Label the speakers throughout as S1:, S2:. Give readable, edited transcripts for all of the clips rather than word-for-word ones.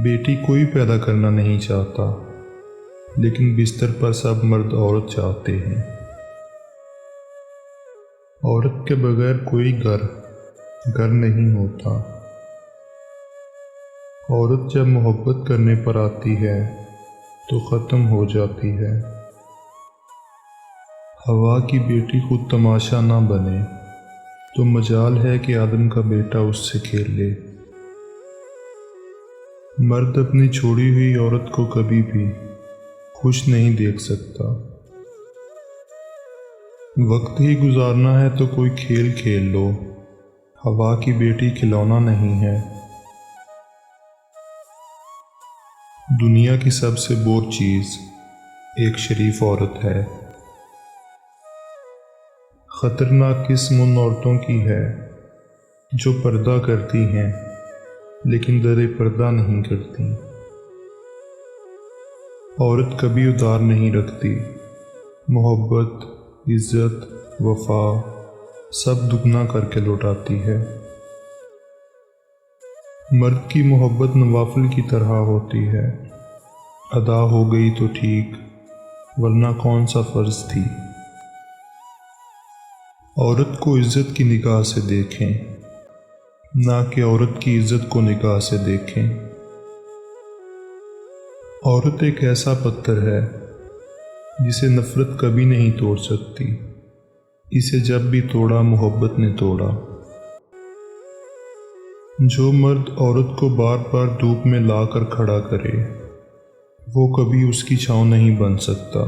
S1: बेटी कोई पैदा करना नहीं चाहता, लेकिन बिस्तर पर सब मर्द औरत चाहते हैं। औरत के बगैर कोई घर नहीं होता। औरत जब मोहब्बत करने पर आती है तो ख़त्म हो जाती है। हवा की बेटी खुद तमाशा ना बने तो मजाल है कि आदम का बेटा उससे खेल ले। मर्द अपनी छोड़ी हुई औरत को कभी भी खुश नहीं देख सकता। वक्त ही गुजारना है तो कोई खेल खेल लो, हवा की बेटी खिलौना नहीं है। दुनिया की सबसे बोर चीज़ एक शरीफ औरत है। खतरनाक किस्म उन औरतों की है जो पर्दा करती हैं लेकिन दरे पर्दा नहीं करती। औरत कभी उधार नहीं रखती। मोहब्बत, इज्जत, वफा सब दुगना करके लौटाती है। मर्द की मोहब्बत नवाफिल की तरह होती है। अदा हो गई तो ठीक, वरना कौन सा फ़र्ज थी। औरत को इज्जत की निगाह से देखें, ना कि औरत की इज्जत को निगाह से देखें। औरत एक ऐसा पत्थर है जिसे नफ़रत कभी नहीं तोड़ सकती। इसे जब भी तोड़ा मोहब्बत ने तोड़ा। जो मर्द औरत को बार बार धूप में लाकर खड़ा करे वो कभी उसकी छांव नहीं बन सकता।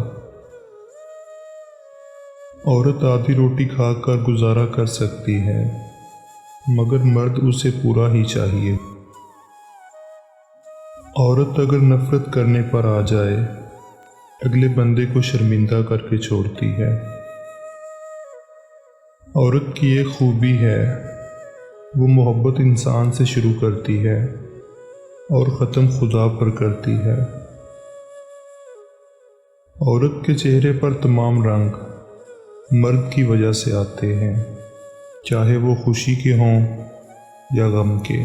S1: औरत आधी रोटी खाकर गुजारा कर सकती है, मगर मर्द उसे पूरा ही चाहिए। औरत अगर नफरत करने पर आ जाए, अगले बंदे को शर्मिंदा करके छोड़ती है। औरत की एक खूबी है, वो मोहब्बत इंसान से शुरू करती है और ख़त्म खुदा पर करती है। औरत के चेहरे पर तमाम रंग मर्द की वजह से आते हैं, चाहे वो खुशी के हों या गम के।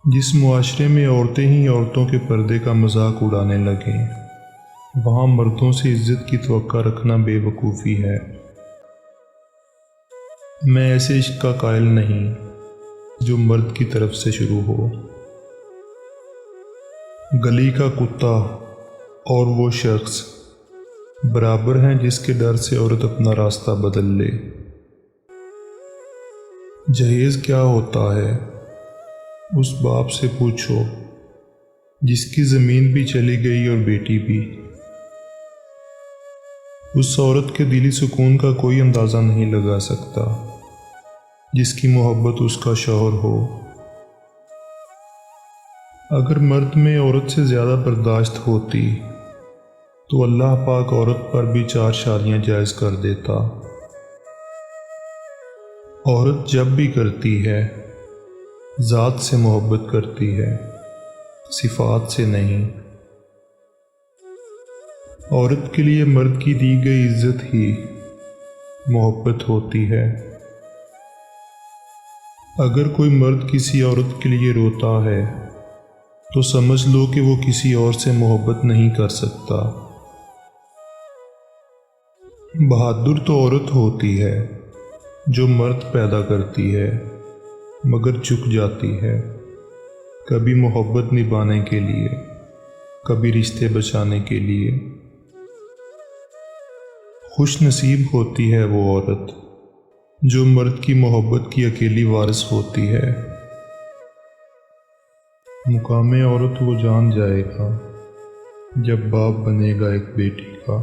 S1: जिस मुआशरे में औरतें ही औरतों के पर्दे का मजाक उड़ाने लगें, वहाँ मर्दों से इज्जत की तवक्का रखना बेवकूफ़ी है। मैं ऐसे इश्क का कायल नहीं जो मर्द की तरफ से शुरू हो। गली का कुत्ता और वो शख्स बराबर हैं जिसके डर से औरत अपना रास्ता बदल ले। जहेज क्या होता है उस बाप से पूछो जिसकी ज़मीन भी चली गई और बेटी भी। उस औरत के दिली सुकून का कोई अंदाज़ा नहीं लगा सकता जिसकी मोहब्बत उसका शौहर हो। अगर मर्द में औरत से ज़्यादा बर्दाश्त होती तो अल्लाह पाक औरत पर भी 4 शादियाँ जायज़ कर देता। औरत जब भी करती है ज़ात से मोहब्बत करती है, सिफ़ात से नहीं। औरत के लिए मर्द की दी गई इज्जत ही मोहब्बत होती है। अगर कोई मर्द किसी औरत के लिए रोता है तो समझ लो कि वो किसी और से मोहब्बत नहीं कर सकता। बहादुर तो औरत होती है जो मर्द पैदा करती है मगर झुक जाती है, कभी मोहब्बत निभाने के लिए, कभी रिश्ते बचाने के लिए। खुश नसीब होती है वो औरत जो मर्द की मोहब्बत की अकेली वारिस होती है। मुकामे औरत वो जान जाएगा जब बाप बनेगा एक बेटी का।